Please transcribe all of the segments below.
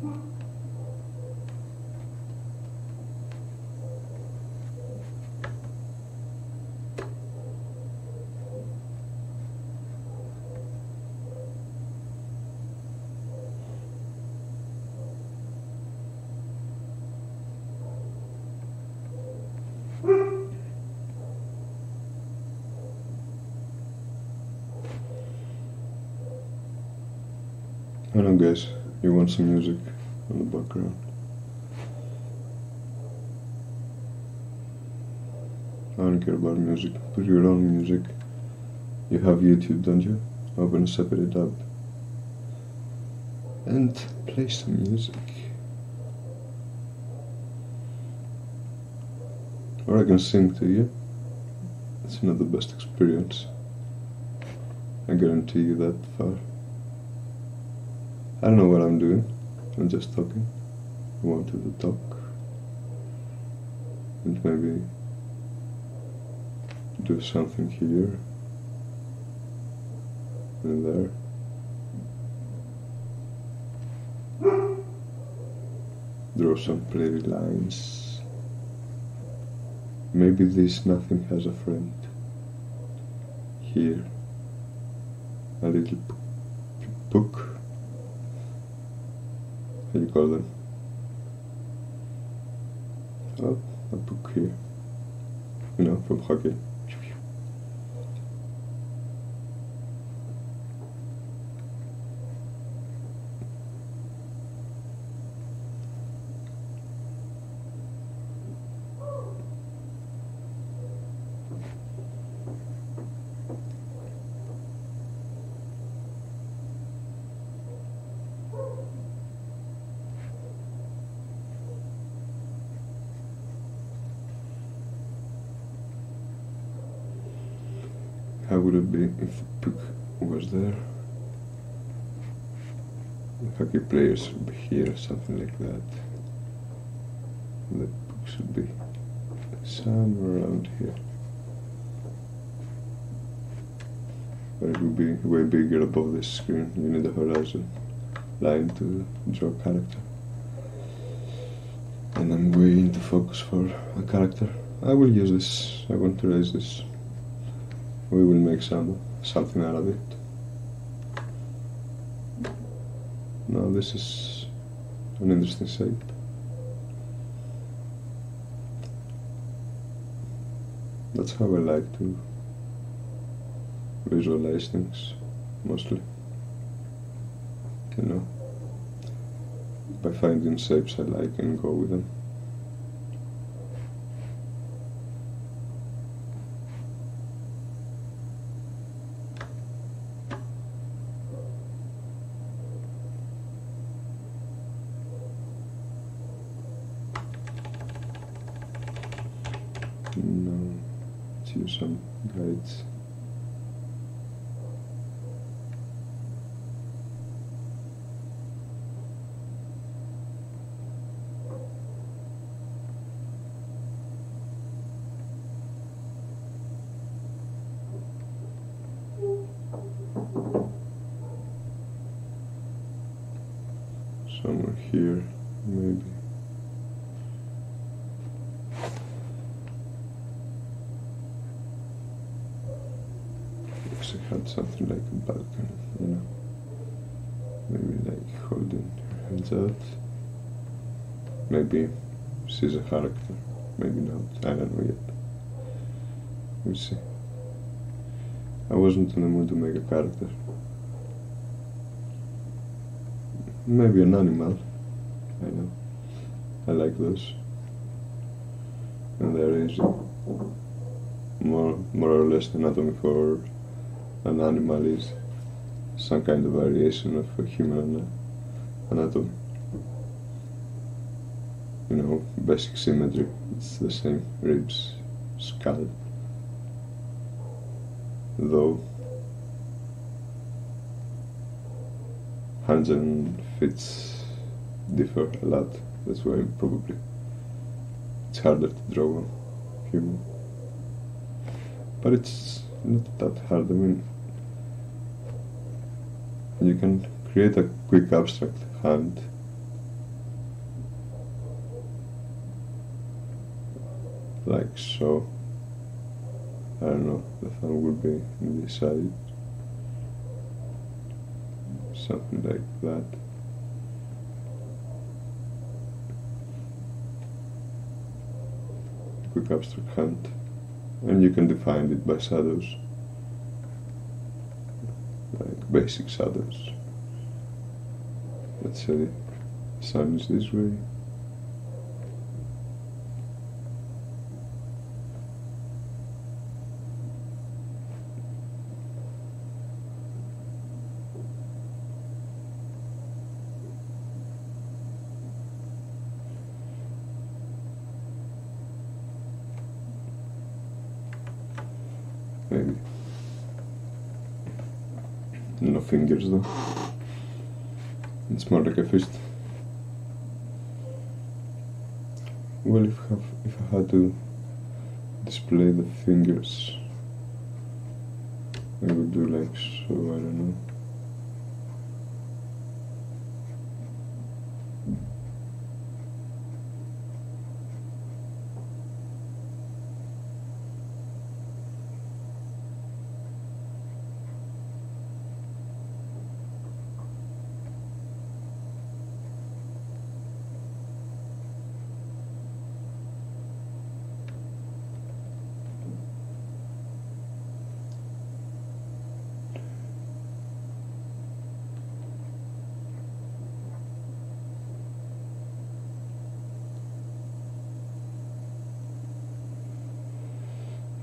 I know, guys, you want some music on the background. I don't care about music. Put your own music. You have YouTube, don't you? Open a separate tab and play some music. Or I can sing to you. It's not the best experience. I guarantee you that far. I don't know what I'm doing. I'm just talking. I wanted to talk. And maybe do something here and there. Draw some pretty lines. Maybe this nothing has a friend. Here, a little book. How do you call them? Oh, a book here. You know, from hockey. How would it be if the book was there? The hockey players would be here, something like that. The book should be somewhere around here. But it would be way bigger above this screen. You need a horizon line to draw a character. And I'm way into focus for a character. I will use this. I want to raise this. We will make something out of it. Now this is an interesting shape. That's how I like to visualize things, mostly. You know, by finding shapes I like and go with them. Now, let's use some guides. Somewhere here, maybe. If I had something like a balcony, you know, maybe like holding her hands out. Maybe she's a character, maybe not, I don't know yet. We'll see. I wasn't in the mood to make a character. Maybe an animal, I know. I like those. And there is more or less the anatomy for an animal is some kind of variation of a human anatomy. You know, basic symmetry, it's the same, ribs, skull. Though hands and feet differ a lot, that's why probably it's harder to draw a human. But it's not that hard. I mean, you can create a quick abstract hand like so. I don't know, the thumb would be on this side, something like that. Quick abstract hand, and you can define it by shadows, like basic shadows. Let's say the sun is this way. Maybe. No fingers though. It's more like a fist. Well, if I had to display the fingers, I would do like so, I don't know.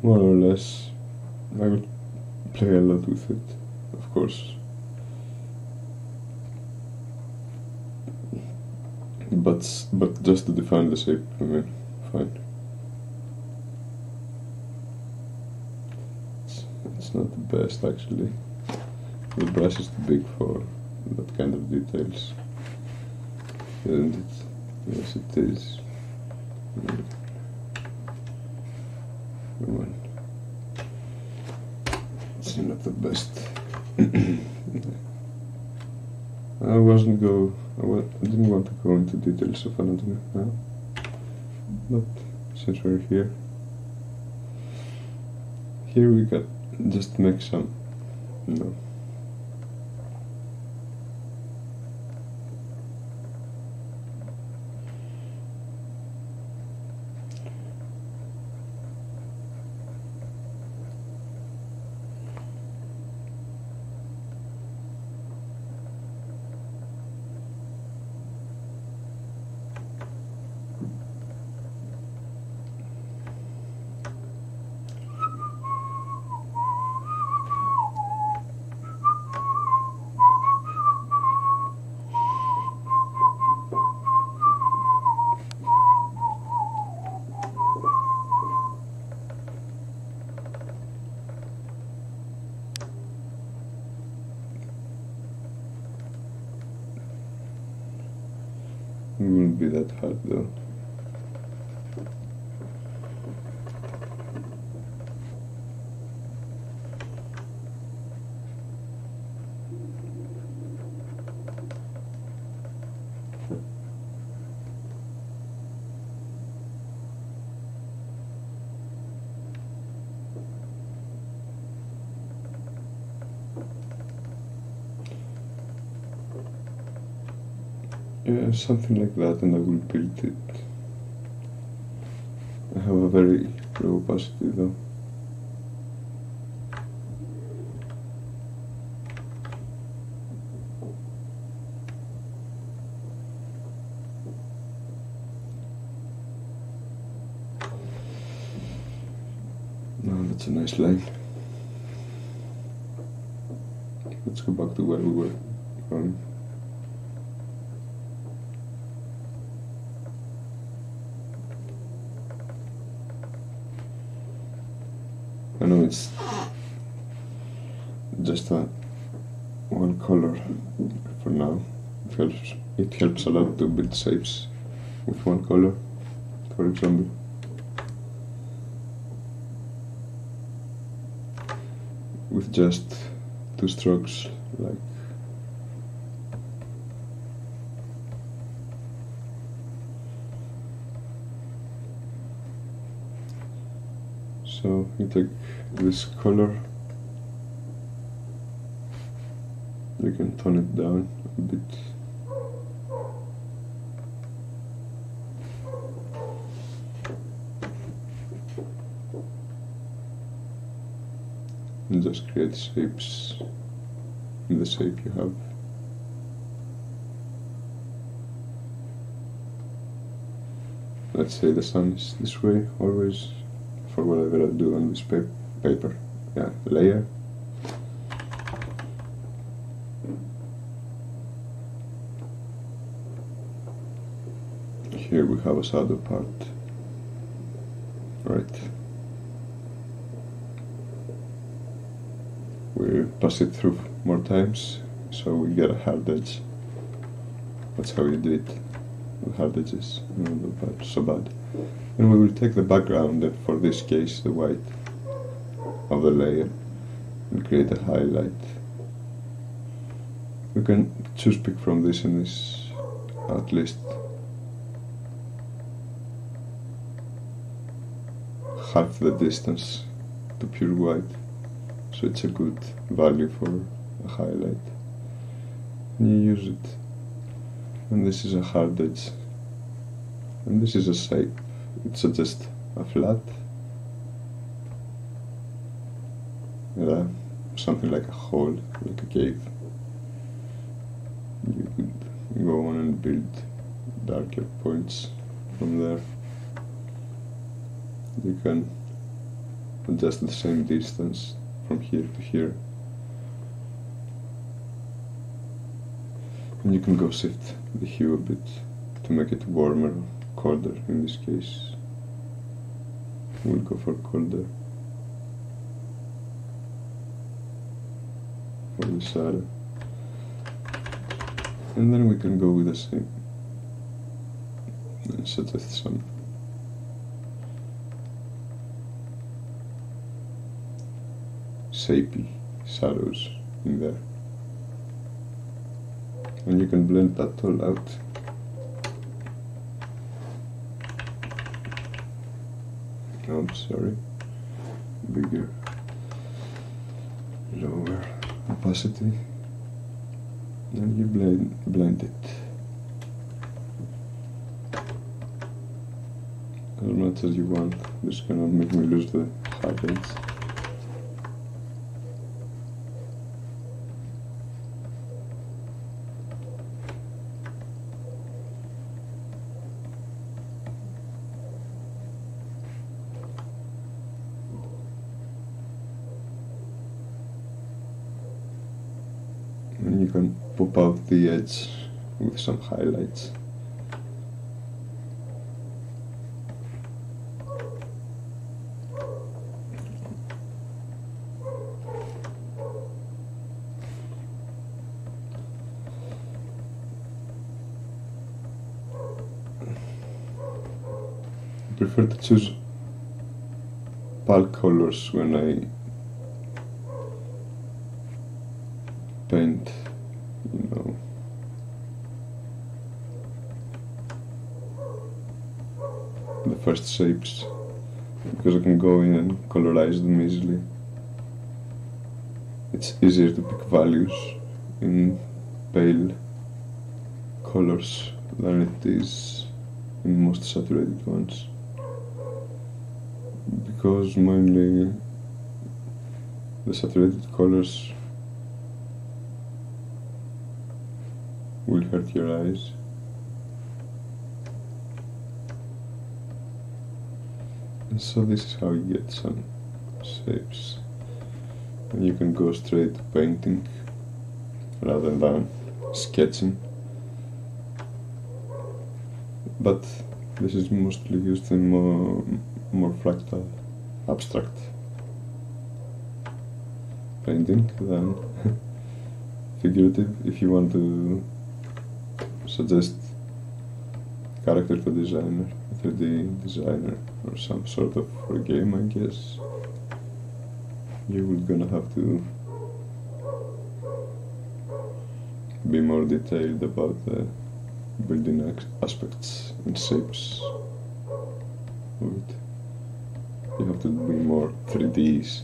More or less, I would play a lot with it, of course. But just to define the shape, I mean, fine. It's not the best actually. The brush is too big for that kind of details, isn't it? Yes, it is. Come on. It's not the best. I didn't want to go into details of anatomy now, but since we're here we can just make some, you know. It wouldn't be that hard though. Yeah, something like that, and I will build it. I have a very low opacity though. No, that's a nice line. Let's go back to where we were going. I know it's just one color for now. It helps a lot to build shapes with one color, for example. With just 2 strokes, like So you take this color, you can tone it down a bit. And just create shapes in the shape you have. Let's say the sun is this way, always, for whatever I do on this paper. Yeah, layer. Here we have a shadow part. Right. We pass it through more times, so we get a hard edge. That's how you do it. The hard edges, not so bad. And we will take the background, and for this case the white of the layer, and create a highlight. You can choose pick from this and this, at least half the distance to pure white, so it's a good value for a highlight. And you use it. And this is a hard edge, and this is a shape. It suggests a flat, something like a hole, like a cave. You could go on and build darker points from there. You can adjust the same distance from here to here. And you can go shift the hue a bit to make it warmer, colder in this case. We'll go for colder for the shadow. And then we can go with the same and suggest some shapy shadows in there. And you can blend that all out. Oh, I'm sorry. Bigger, lower opacity, and you blend it as much as you want. This cannot make me lose the hard edge. And you can pop out the edge with some highlights. I prefer to choose pale colors when I paint, you know. The first shapes, because I can go in and colorize them easily. It's easier to pick values in pale colors than it is in most saturated ones, because mainly the saturated colors will hurt your eyes. And so this is how you get some shapes. And you can go straight to painting rather than sketching. But this is mostly used in more fractal, abstract painting than figurative. If you want to suggest character to designer, 3D designer, or some sort of for a game, I guess, you will gonna have to be more detailed about the building aspects and shapes of it. You have to be more 3Ds.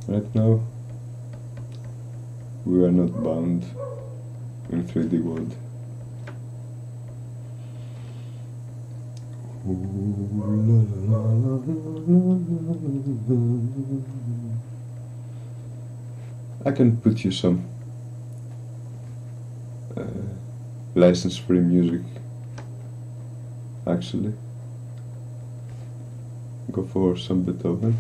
Right now, we are not bound in 3D world. I can put you some license-free music, actually. Go for some Beethoven.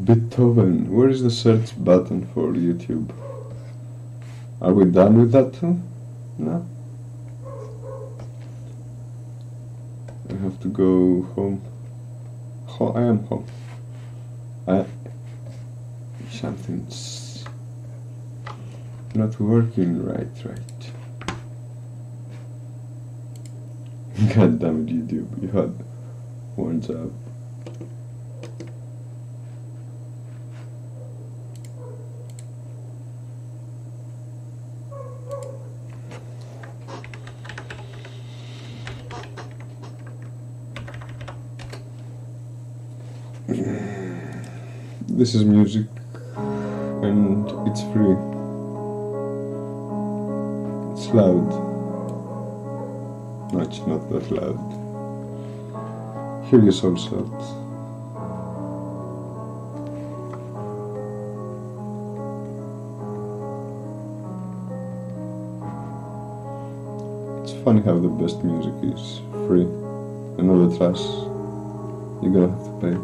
Beethoven, where is the search button for YouTube? Are we done with that too? No? I have to go home. I am home. Something's not working right. God damn it, YouTube, you had one job. This is music and it's free. It's loud. No, it's not that loud. Hear your souls out. It's funny how the best music is free and all the trash you're gonna have to pay.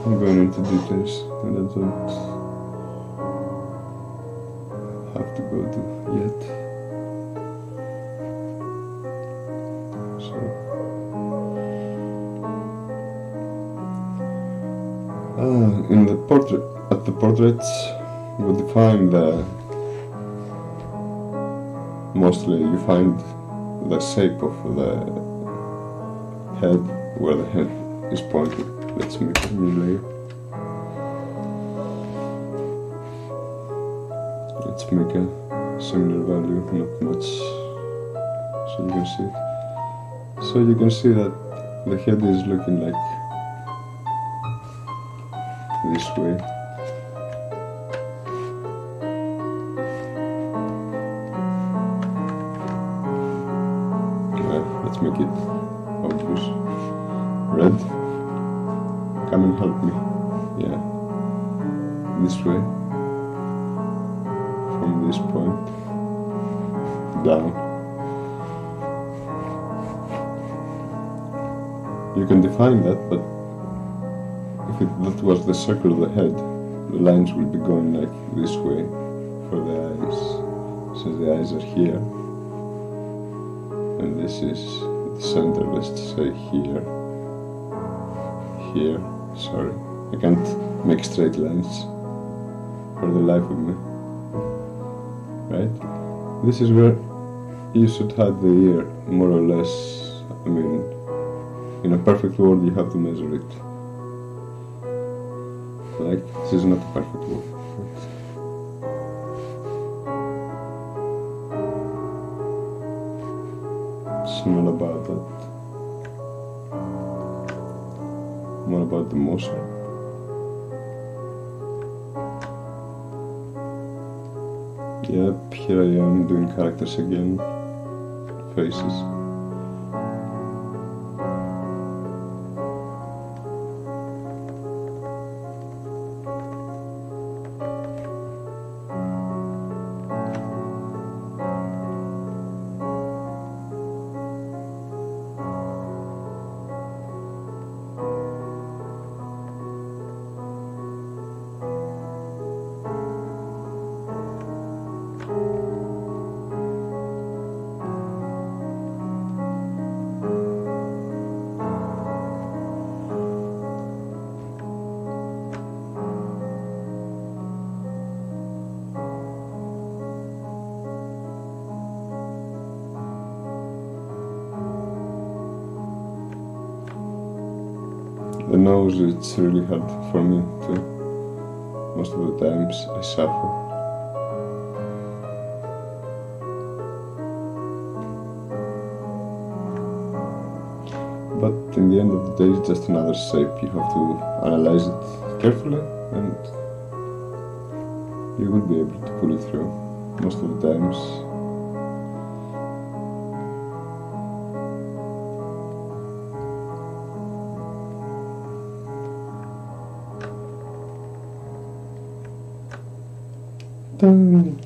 I'm going into details and I don't have to go to yet. So in the portrait, at the portraits, we define mostly you find the shape of the head, where the head is pointed. Let's make a new layer. Let's make a similar value, not much, so you can see it. So you can see that the head is looking like this way. Let's make it obvious. Red. Come and help me. Yeah. This way. From this point. Down. You can define that, but if that was the circle of the head, lines will be going like this way for the eyes, since the eyes are here, and this is the center, let's say here, sorry, I can't make straight lines for the life of me, right? This is where you should have the ear, more or less. I mean, in a perfect world you have to measure it. Like, this is not a perfect world. It's not about that. More about the motion. Yep, here I am doing characters again. Faces. The nose, it's really hard for me too. Most of the times I suffer. But in the end of the day, it's just another shape. You have to analyze it carefully and you will be able to pull it through most of the times. Dun.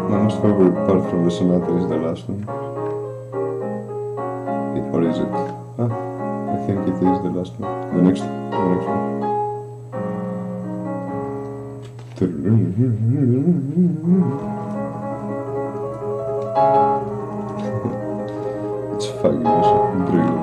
My most favorite part from the sonata is the last one. Or is it? Ah, I think it is the last one. The next one. It's fucking awesome. Brilliant.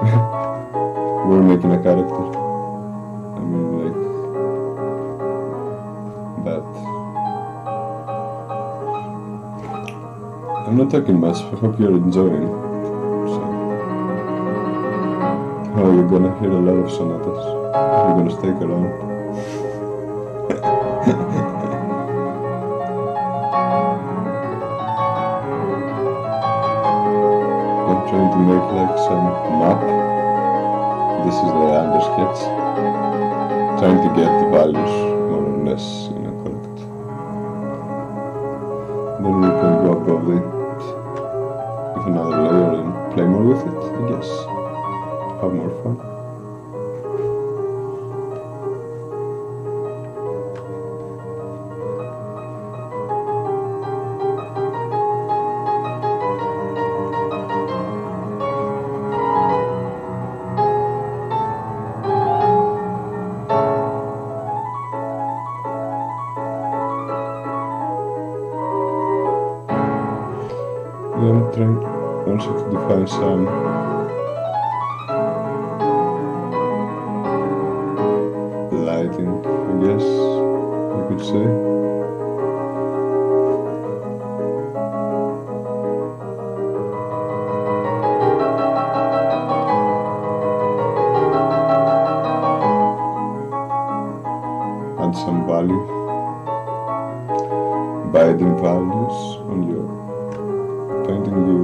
we're making a character. I mean, like that. I'm not talking much. I hope you're enjoying. So, oh, you're gonna hear a lot of sonatas. You're gonna stick around. I'm trying to make like some map. This is the under sketch. Trying to get the values more or less, you know, correct. Then we can go above it with another layer and play more with it, I guess. Have more fun. I'm trying also to define some lighting, I guess you could say. Add some value by adding values on your painting. You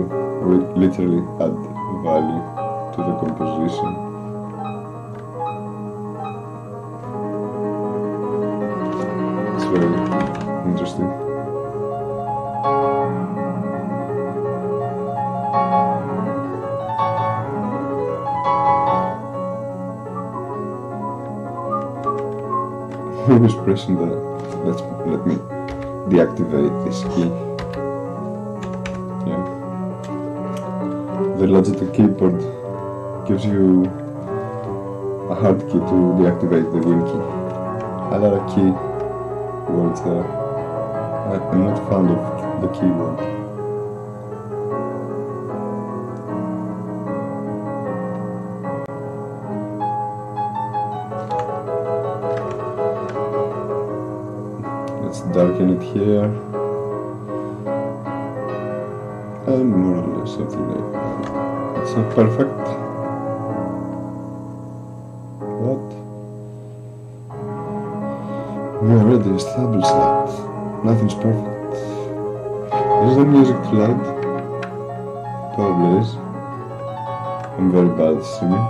literally add value to the composition. It's very interesting. Who's pressing the... let me deactivate this key. The Logitech keyboard gives you a hard key to deactivate the Win key. Another key word there. I'm not fond of the keyboard. Let's darken it here. And more or less something like that. It's not perfect, but we already established that nothing's perfect. Is the music too loud? Probably is. I'm very bad at singing.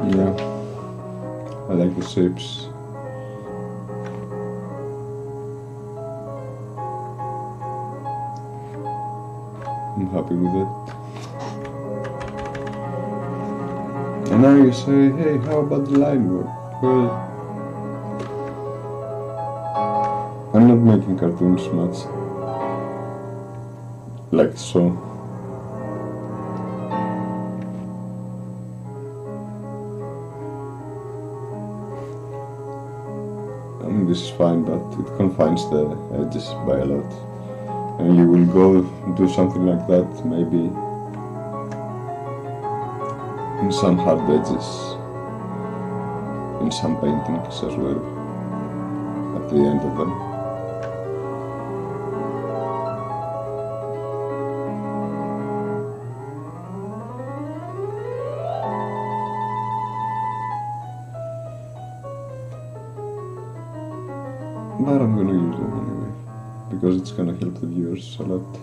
Yeah, I like the shapes. I'm happy with it. And now you say, hey, how about the line work? Well, I'm not making cartoons much. Like so. This is fine, but it confines the edges by a lot. And you will go do something like that maybe in some hard edges, in some paintings as well, at the end of them. but I'm gonna use them anyway, because it's gonna help the viewers a lot.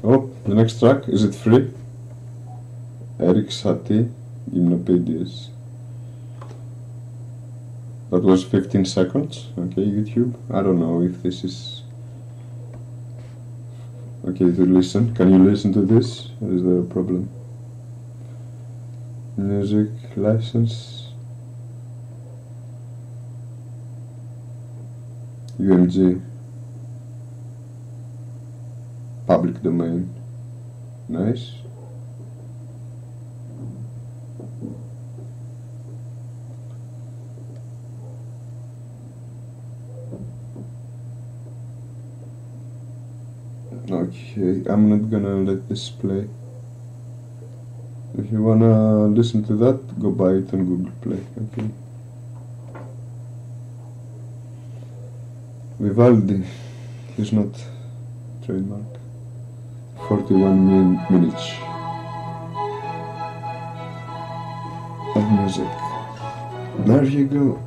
Oh, the next track, is it free? Eric Satie, Gymnopedias. That was 15 seconds. Okay, YouTube. I don't know if this is okay to listen. Can you listen to this? Or is there a problem? Music license. UMG. Public domain. Nice. Okay, I'm not gonna let this play. If you wanna listen to that, go buy it on Google Play, okay? Vivaldi, he's not trademark. 41 minutes of music. There you go.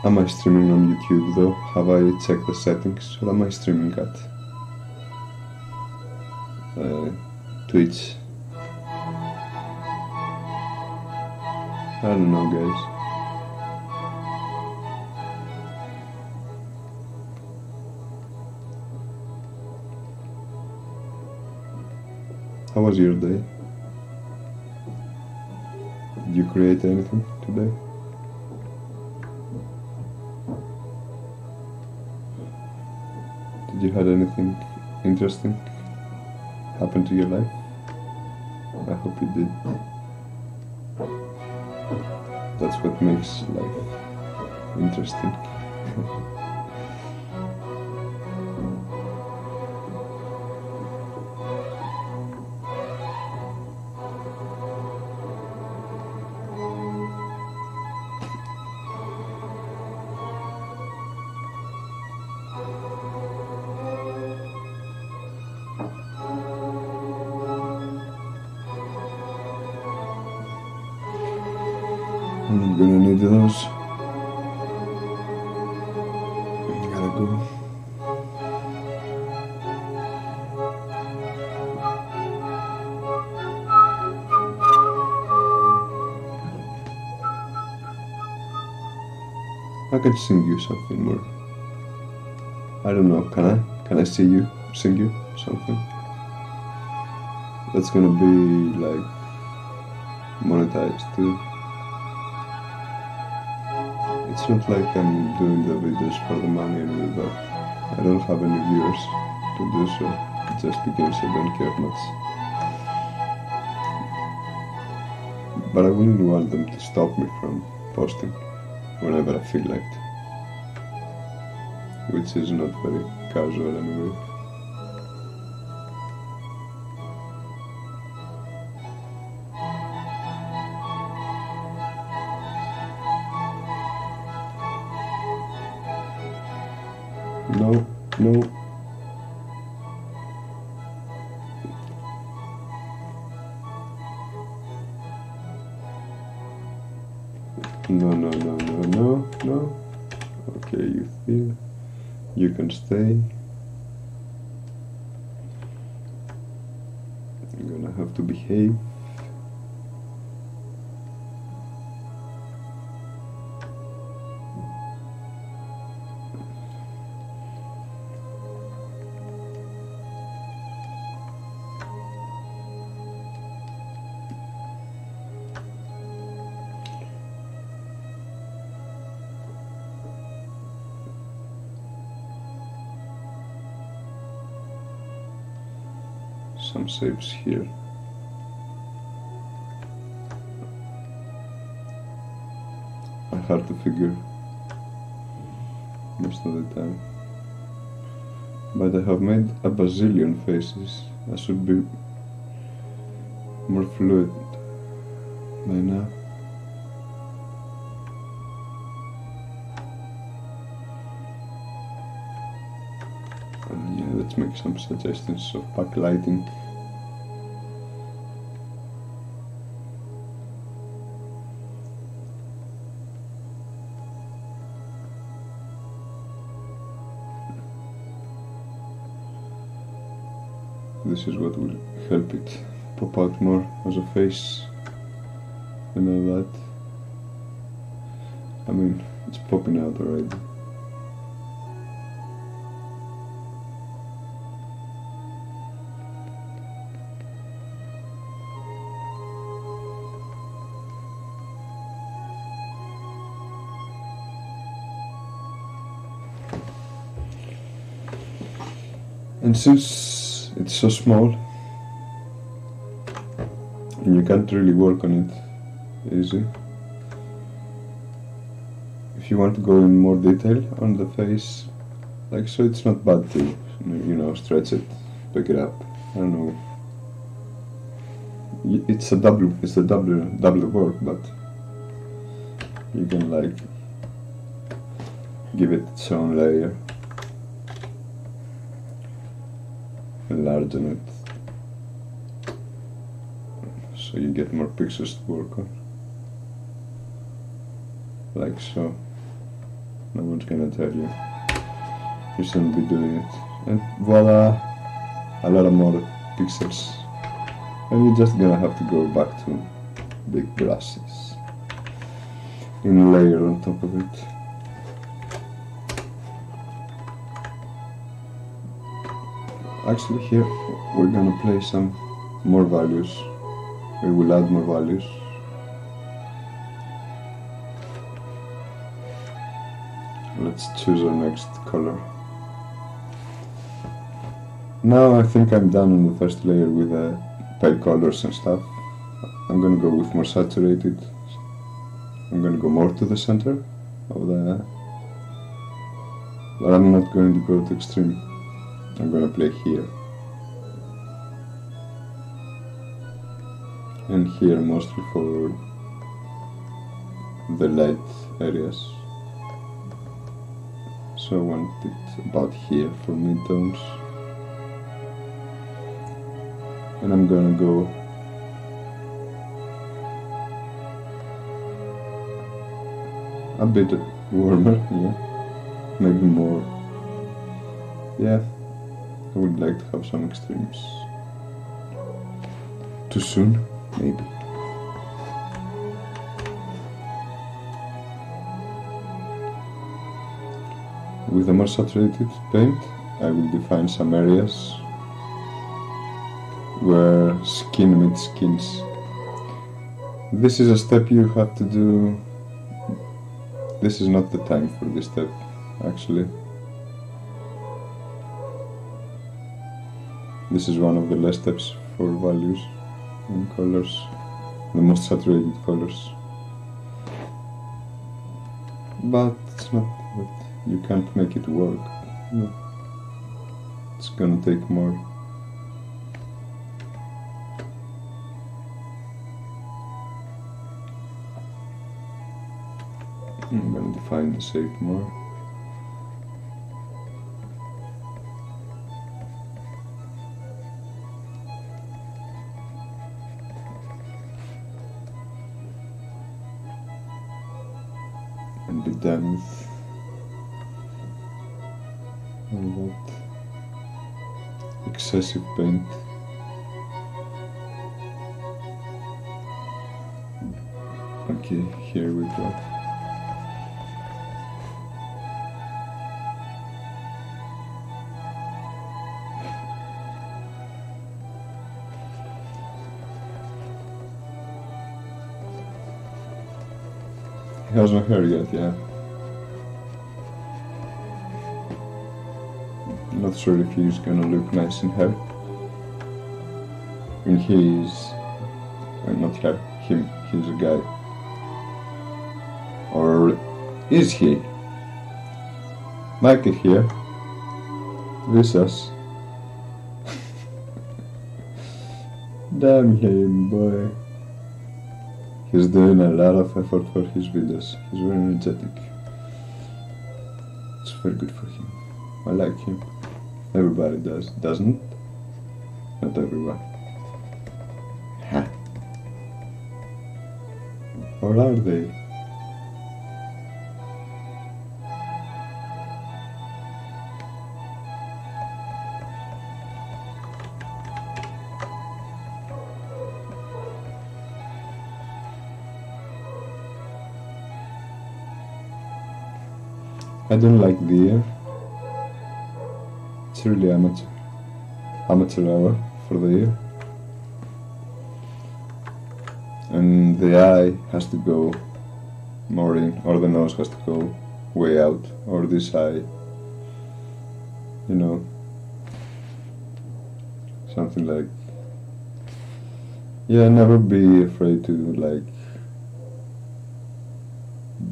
Am I streaming on YouTube though? Have I checked the settings? Or am I streaming at Twitch? I don't know, guys. How was your day? Did you create anything today? Did you have anything interesting happen to your life? I hope you did. That's what makes life interesting. I'm gonna need those. Gotta go. I can sing you something more. I don't know, can I? Can I sing you something? That's gonna be like monetized too. It's not like I'm doing the videos for the money anyway, but I don't have any viewers to do so, just because I don't care much. But I wouldn't want them to stop me from posting whenever I feel like it, which is not very casual anyway. No. No. Okay, you feel. You can stay. You're gonna have to behave. Some shapes here. Hard to figure most of the time. But I have made a bazillion faces. I should be more fluid by now. And yeah, let's make some suggestions of backlighting. This is what will help it pop out more as a face and all that. I mean, it's popping out already. And since it's so small and you can't really work on it easy, if you want to go in more detail on the face, like so, it's not bad to, you know, stretch it, pick it up. I don't know. It's a double work, but you can like give it its own layer. Enlargen it so you get more pictures to work on, like so. No one's gonna tell you you shouldn't be doing it, and voila, a lot of more pixels, and you're just gonna have to go back to big brushes and layer on top of it. Actually, here we're gonna play some more values. We will add more values. Let's choose our next color. Now I think I'm done on the first layer with the pale colors and stuff. I'm gonna go with more saturated. I'm gonna go more to the center of the... but I'm not going to go to extreme. I'm gonna play here and here, mostly for the light areas. So I want it about here for mid-tones, and I'm gonna go a bit warmer, yeah, maybe more, yeah. I would like to have some extremes. Too soon, maybe. With a more saturated paint, I will define some areas where skin meets skins. This is a step you have to do. This is not the time for this step, actually. This is one of the last steps for values and colors, the most saturated colors. But it's not that you can't make it work. No. It's gonna take more. I'm gonna define the shape more. and be done with all that excessive paint. Okay, here we go. He has no hair yet, yeah. Not sure if he's gonna look nice in hair. I mean, he's not hair, him, he's a guy. Or is he? Michael here. This us. Damn him, boy. He's doing a lot of effort for his videos. He's very energetic. It's very good for him. I like him. Everybody does, doesn't? Not everyone. Ha. Or are they? I don't like the ear. It's really amateur hour for the ear. And the eye has to go more in, or the nose has to go way out, or this eye, you know, something like, yeah, never be afraid to like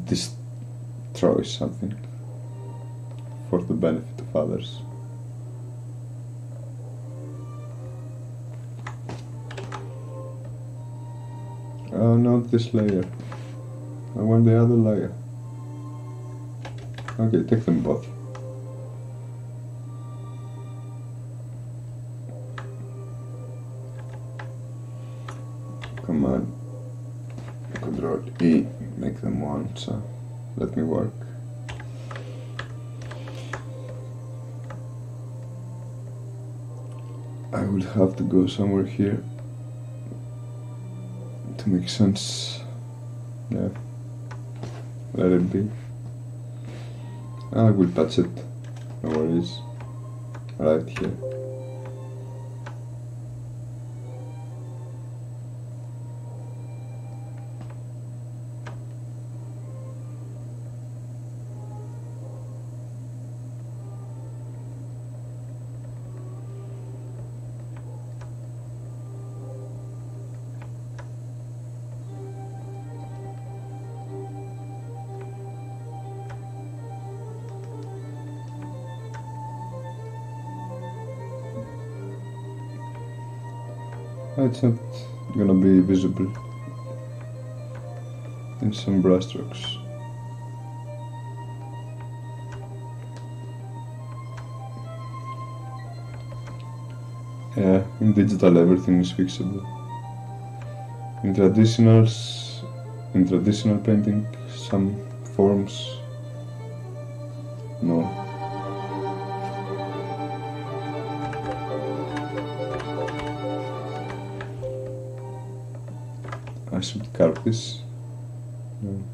destroy something for the benefit of others. Oh, not this layer. I want the other layer. Okay, take them both. Come on. Control E, make them one, so let me work. I will have to go somewhere here to make sense. Yeah, let it be. I will touch it, no worries. Right here. It's not gonna be visible in some brushstrokes. Yeah, in digital everything is fixable. In traditional painting, some forms, no. I should carve this. You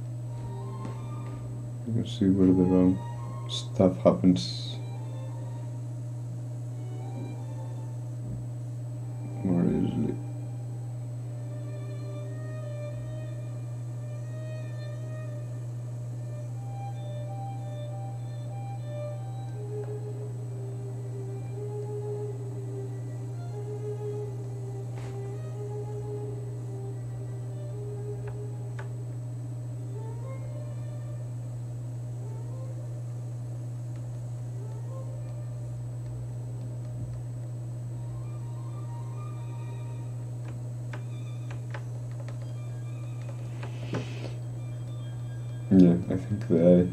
can see where the wrong stuff happens more easily. Yeah, I think the eye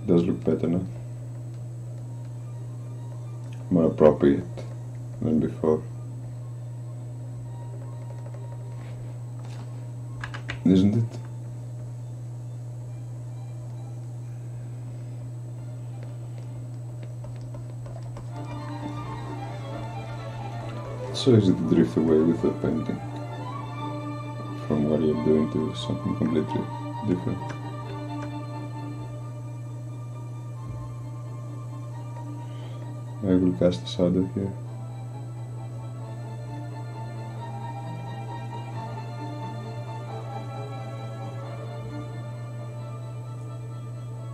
does look better now. More appropriate than before. Isn't it? It's so easy to drift away with the painting from what you're doing to something completely different. I will cast a shadow here.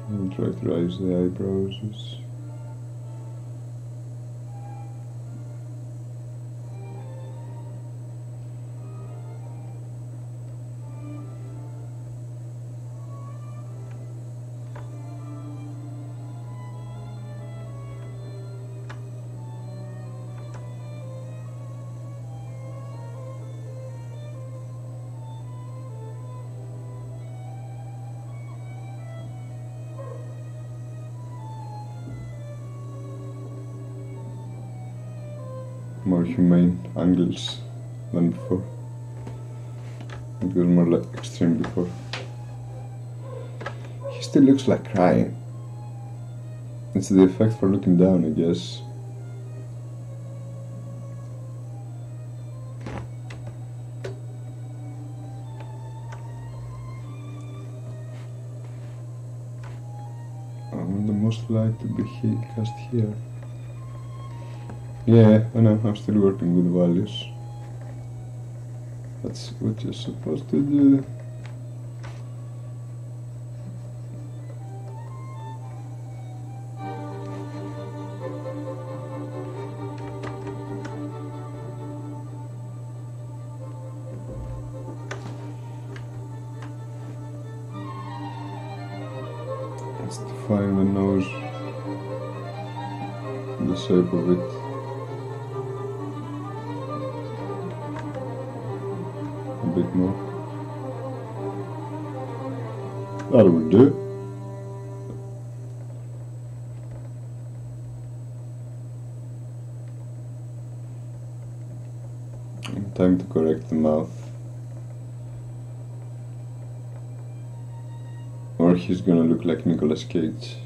And try to raise the eyebrows. More humane angles than before. It was more like extreme before. He still looks like crying. It's the effect for looking down, I guess. I want the most light to be cast here. Yeah, I know, I'm still working with values. That's what you're supposed to do. Let's define the nose, the shape of it. A bit more. That will do. Time to correct the mouth. Or he's gonna look like Nicolas Cage.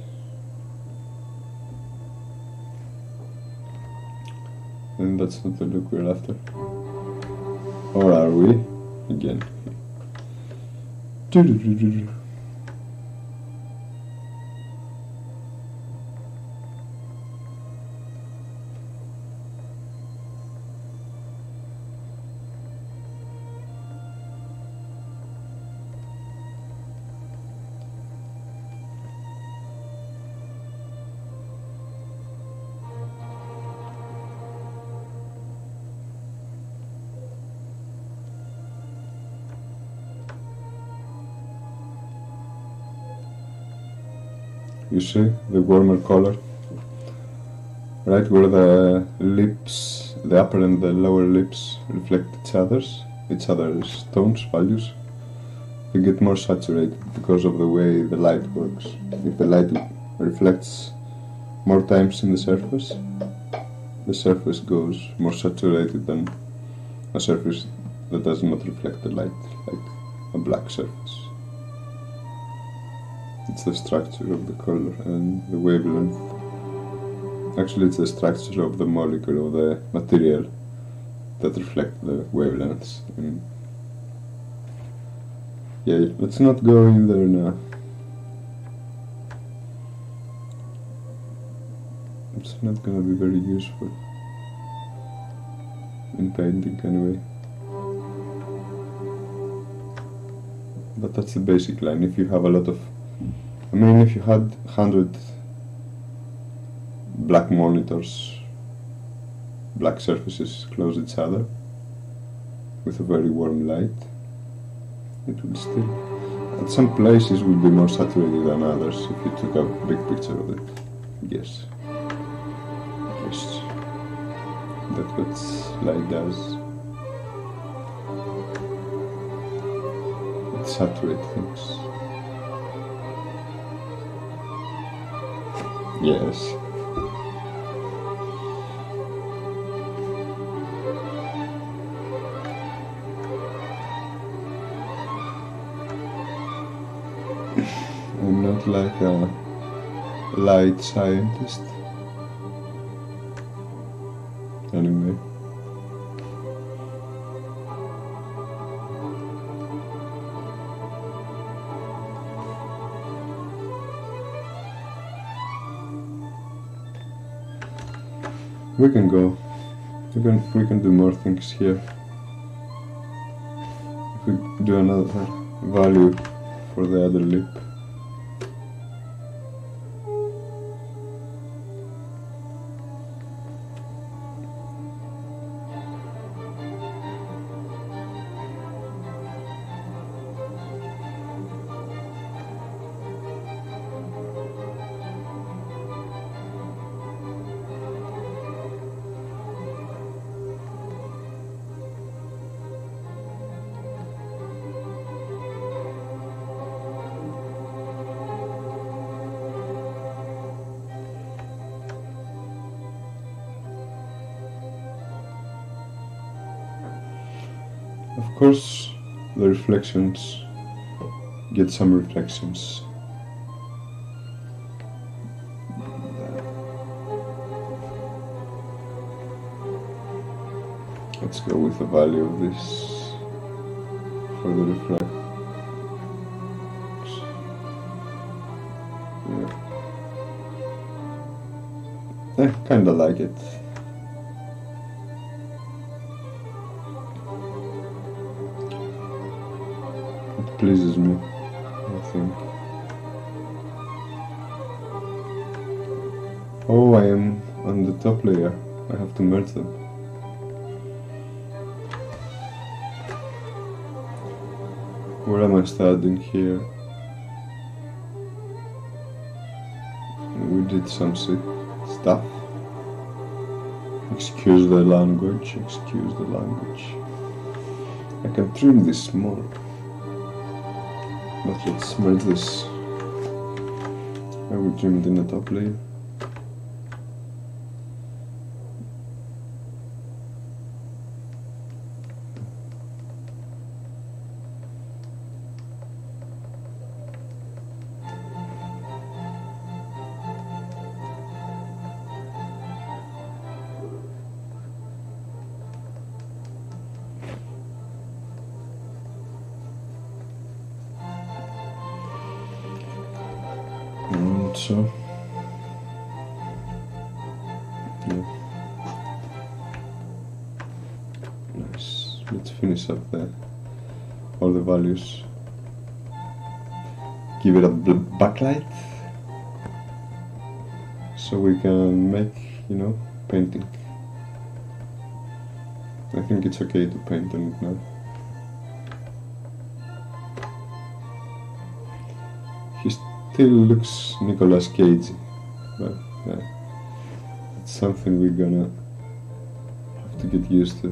And that's not the look we're after. Or are we? Again. You see the warmer color, right where the lips, the upper and the lower lips reflect each other's tones, values. They get more saturated because of the way the light works. If the light reflects more times in the surface goes more saturated than a surface that does not reflect the light, like a black surface. It's the structure of the color and the wavelength. Actually, it's the structure of the molecule of the material that reflect the wavelengths. And yeah, let's not go in there now. It's not gonna be very useful in painting anyway. But that's the basic line. If you have a lot of, I mean, if you had 100 black monitors, black surfaces close each other with a very warm light, it would still, at some places, would be more saturated than others if you took a big picture of it. Yes. Yes. That's what light does. It saturates things. Yes. I'm not like a light scientist. Anyway, We can go. We can do more things here. If we do another value for the other lip. Of course, the reflections get some reflections. Let's go with the value of this for the reflect. Yeah. I kinda like it. Pleases me, I think. Oh, I am on the top layer. I have to merge them. Where am I starting here? We did some stuff. Excuse the language, excuse the language. I can trim this more. But let's merge this. I will trim it in the top layer. So, yeah. Nice. Let's finish up all the values. Give it a backlight so we can make, painting. I think it's okay to paint on it now. Still looks Nicolas Cage, but it's something we're gonna have to get used to.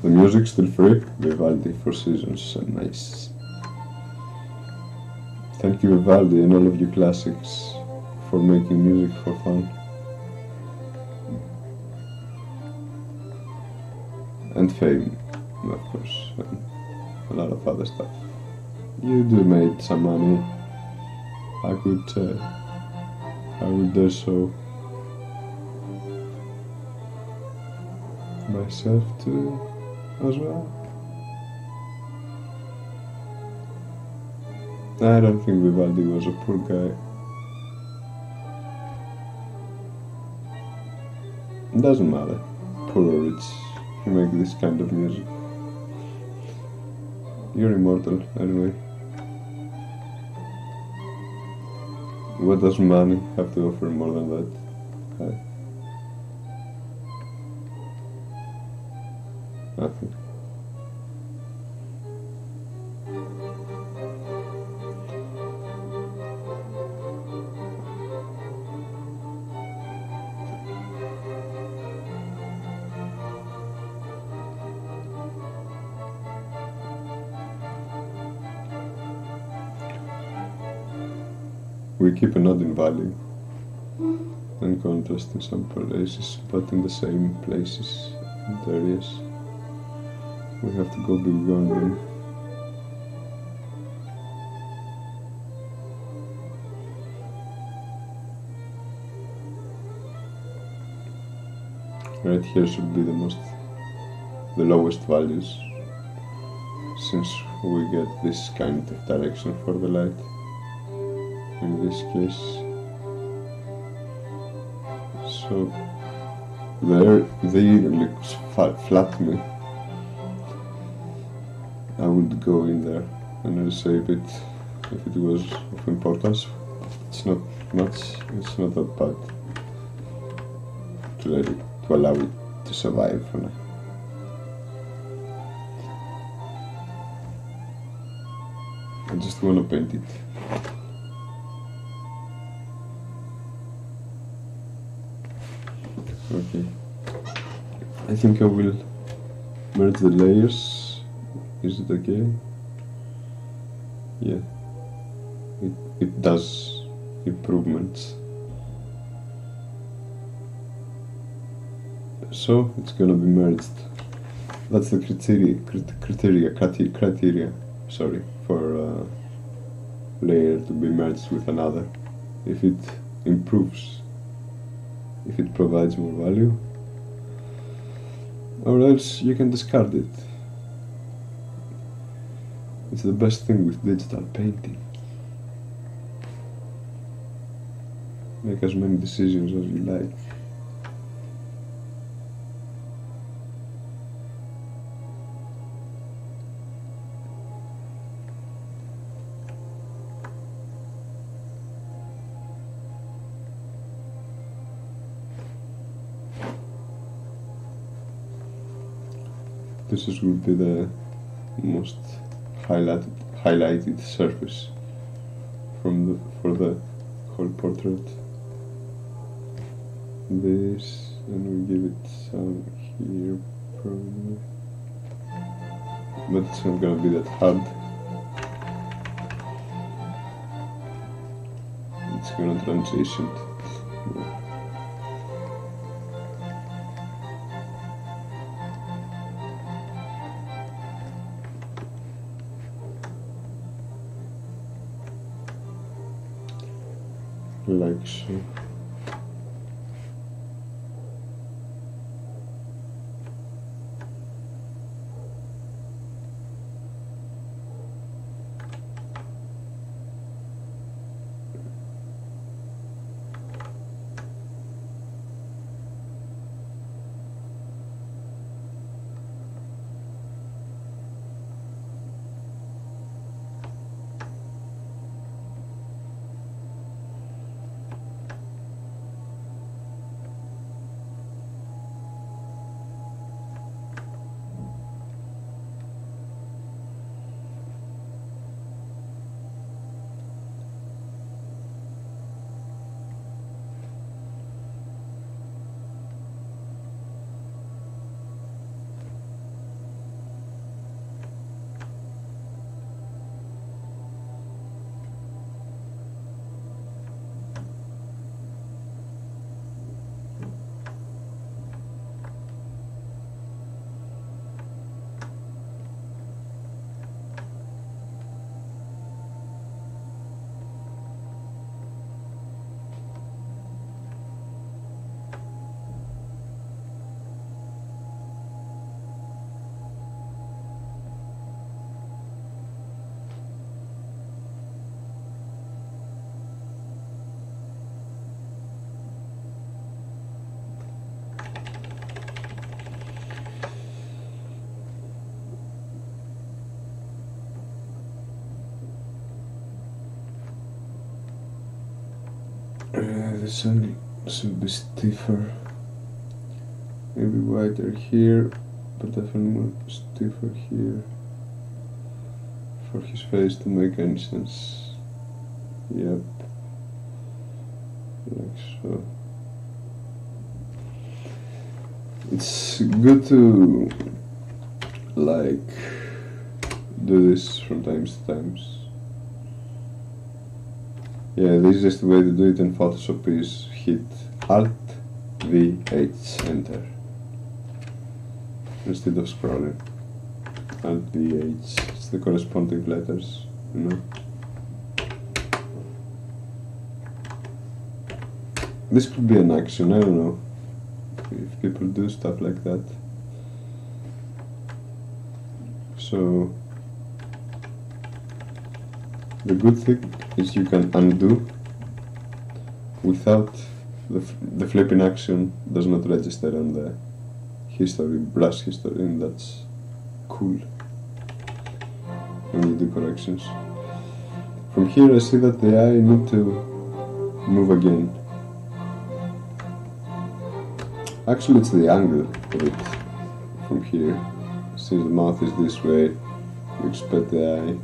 The music's still free, Vivaldi for Seasons, nice. Thank you Vivaldi and all of you classics for making music for fun. And fame, of course, and a lot of other stuff. You do make some money. I would do so myself too, as well. I don't think Vivaldi was a poor guy. Doesn't matter, poor or rich, you make this kind of music. You're immortal, anyway. What does money have to offer more than that? Nothing. We keep a node in value and contrast in some places, but in the same places and areas. We have to go beyond them. Right here should be the most the lowest values, since we get this kind of direction for the light in this case. So they look flat to me. I would go in there and reshape it if it was of importance. It's not much, it's not that bad to let it, to allow it to survive for now. I just want to paint it. Okay, I think I will merge the layers. Is it okay? Yeah, it does improvements. So it's gonna be merged. That's the criteria, sorry, for a layer to be merged with another. If it improves, if it provides more value, or else you can discard it. It's the best thing with digital painting. Make as many decisions as you like. This will be the most highlighted surface for the whole portrait. This, and we give it some here probably, but it's not gonna be that hard. It's gonna transition. Like so. This only should be stiffer, maybe wider here, but definitely more stiffer here for his face to make any sense. Yep, like so. It's good to like do this from times to times. Yeah, the easiest way to do it in Photoshop is hit Alt VH Enter instead of scrolling. Alt VH, it's the corresponding letters, you know. This could be an action, I don't know if people do stuff like that. So the good thing is you can undo without the flipping action does not register on the history, brush history, and that's cool when you do corrections. From here I see that the eye need to move again. Actually it's the angle of it from here. Since the mouth is this way, you expect the eye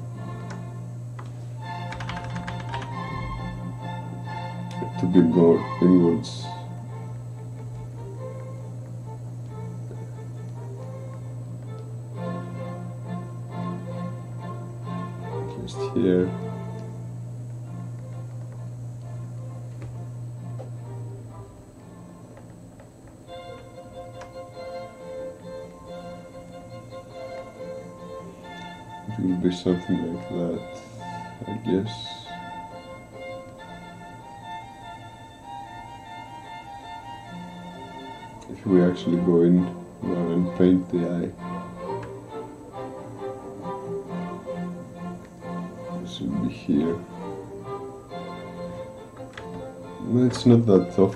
to be more inwards. Just here. It will be something like that, I guess. If we actually go in now and paint the eye, this will be here. No, it's not that off.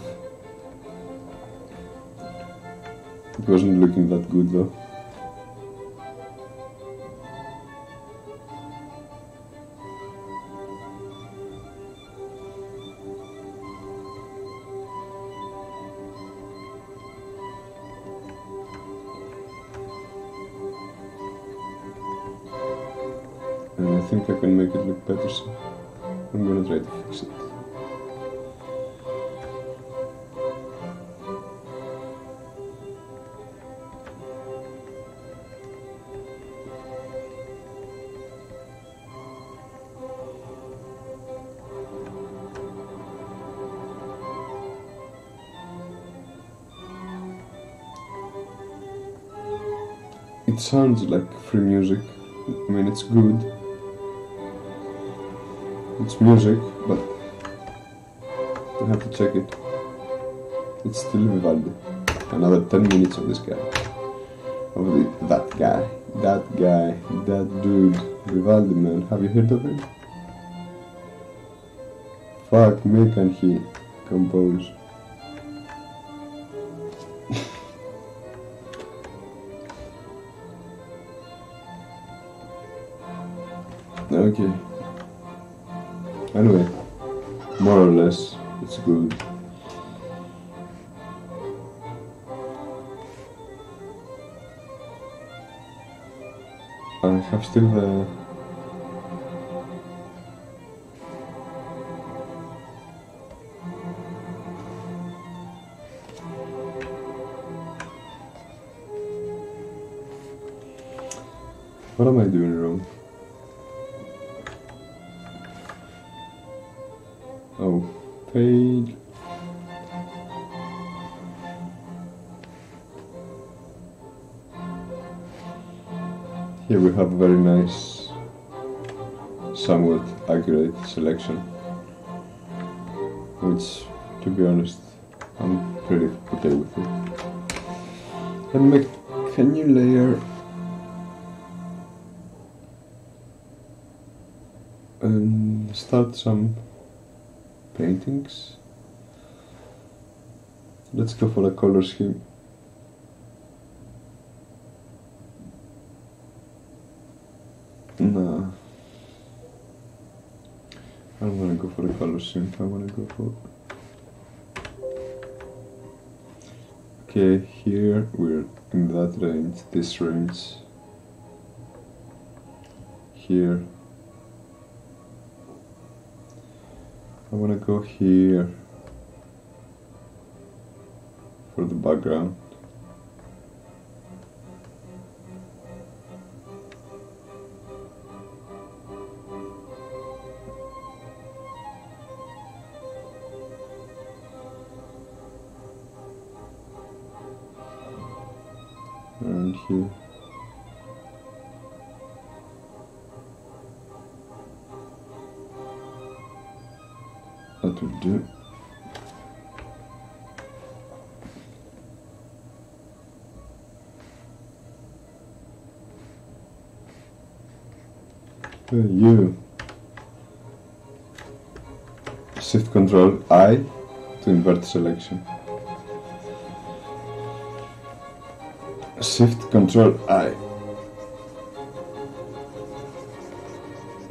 It wasn't looking that good though. And I think I can make it look better, so I'm gonna try to fix it. It sounds like free music. I mean, it's good. It's music, but I have to check it. It's still Vivaldi. Another 10 minutes of this guy. Of that dude. Vivaldi, man. Have you heard of him? Fuck me, can he compose? Okay. Anyway, more or less, it's good. I have still the what am I doing wrong? Oh, page. Here we have a very nice, somewhat accurate selection, which, to be honest, I'm pretty okay with it. And make a new layer and start some paintings. Let's go for a color scheme. Nah, I don't want to go for a color scheme. I want to go for... Okay, here we're in that range, this range. Here. I want to go here for the background. And here. That will do. U. Shift Control I to invert selection. Shift Control I.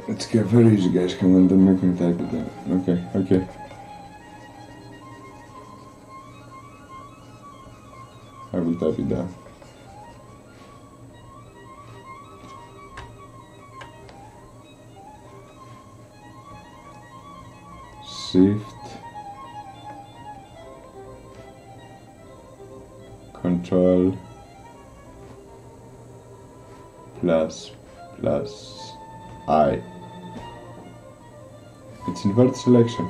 It's very easy, guys. Come on, don't make me type it down. Okay. I will type it down. Shift Control plus I. It's invert selection.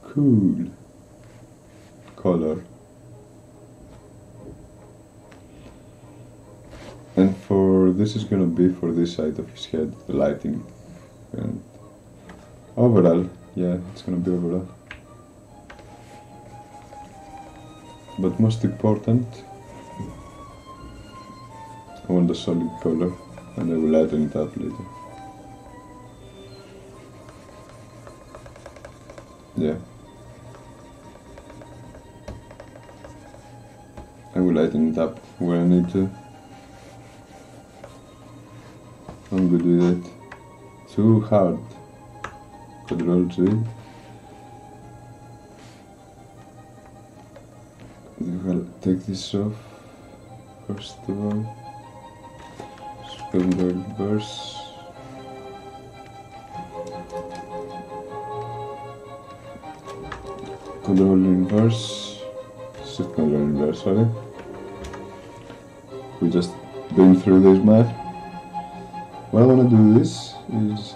Cool. Color. And for this is gonna be for this side of his head, the lighting. And overall, yeah, it's gonna be overall. But most important, I want a solid color, and I will lighten it up later. Yeah. I will lighten it up where I need to. I'm good with it. Too hard. Control G. I'll take this off first of all. Spin the reverse. Control inverse. Shift control inverse, sorry. We just been through this map. What I want to do this is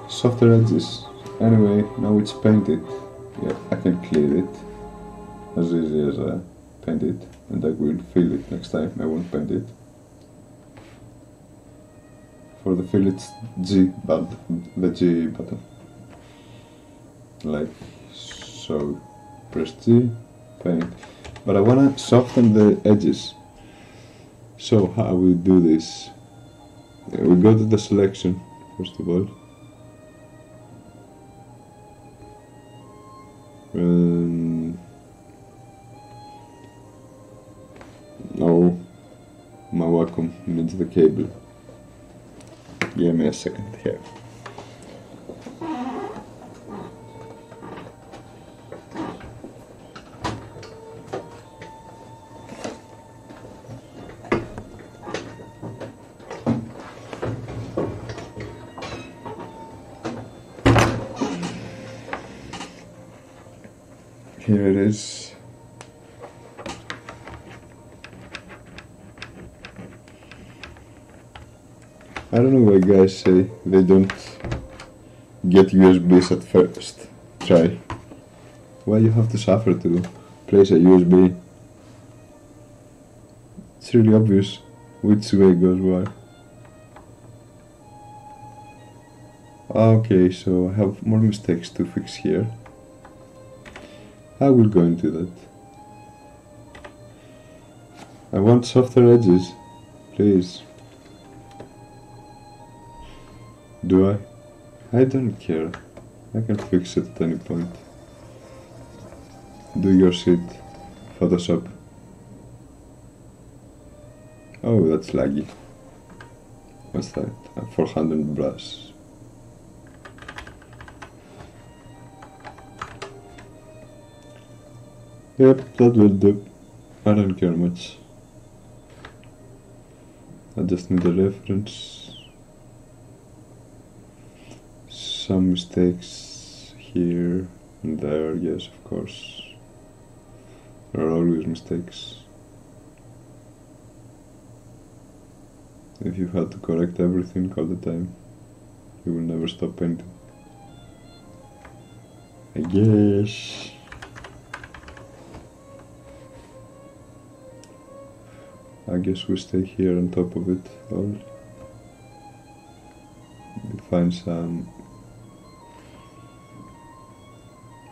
softer edges. Anyway, now it's painted. Yeah, I can clear it as easy as I paint it, and I will fill it next time. I won't paint it. For the fill, it's G button, the G button, like so. Press G, paint. But I wanna soften the edges. So how we do this? We go to the selection first of all. No, my Wacom needs the cable. Give me a second here. Here it is. I don't know why guys say they don't get USBs at first try. Why you have to suffer to place a USB? It's really obvious which way goes where. Okay, so I have more mistakes to fix here. I will go into that. I want softer edges, please. Do I? I don't care. I can fix it at any point. Do your shit, Photoshop. Oh, that's laggy. What's that? A 400 brush. Yep, that will do. I don't care much. I just need a reference. Some mistakes here and there, yes, of course. There are always mistakes. If you had to correct everything all the time, you will never stop painting. I guess. I guess we stay here on top of it all. We find some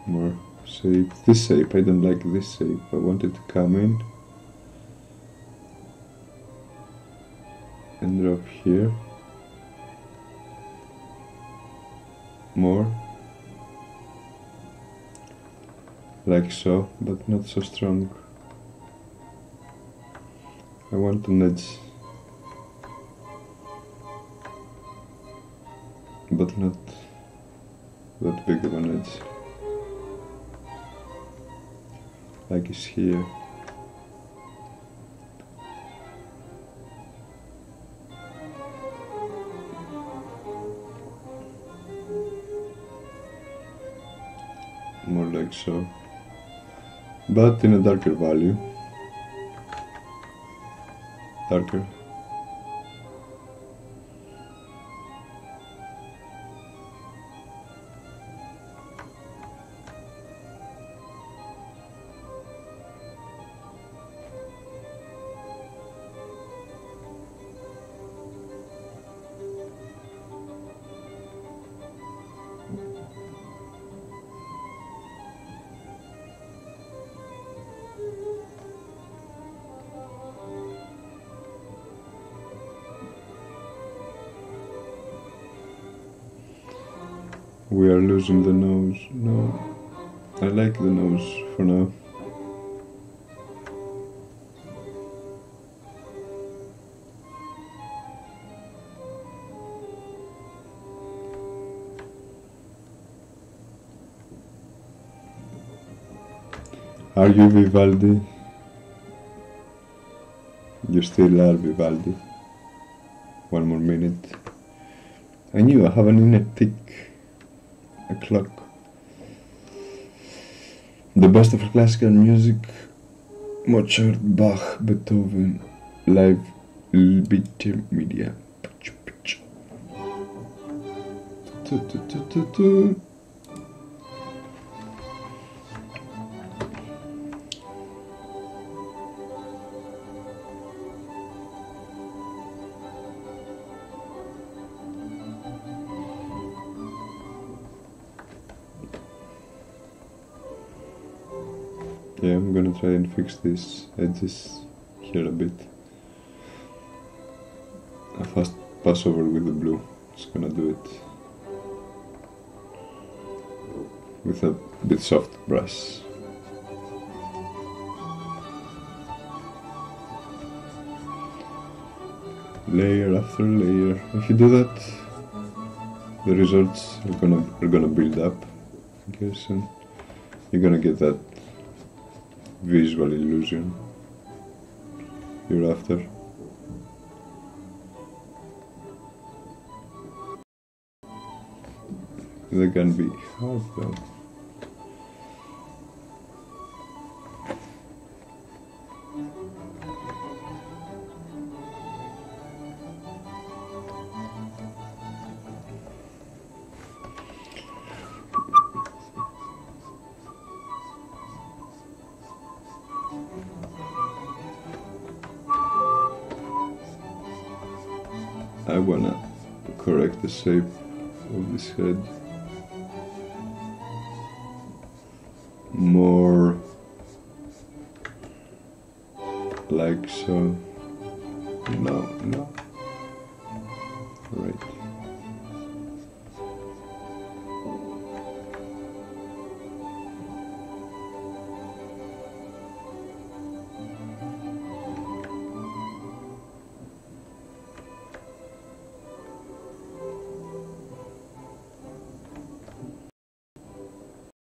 more shape. This shape, I don't like this shape. I want it to come in and drop here. More. Like so, but not so strong. I want an edge, but not that big of an edge, like it's here. More like so, but in a darker value. Darker. We are losing the nose. No, I like the nose for now. Are you Vivaldi? You still are Vivaldi. One more minute. I knew I have an inner tick. A clock. The best of classical music: Mozart, Bach, Beethoven, live media. Yeah, I'm gonna try and fix these edges here a bit. A fast pass over with the blue. It's gonna do it with a bit soft brush. Layer after layer. If you do that, the results are gonna build up, I guess, and you're gonna get that visual illusion you're after. They can be hard though. I wanna correct the shape of this head more like so. No,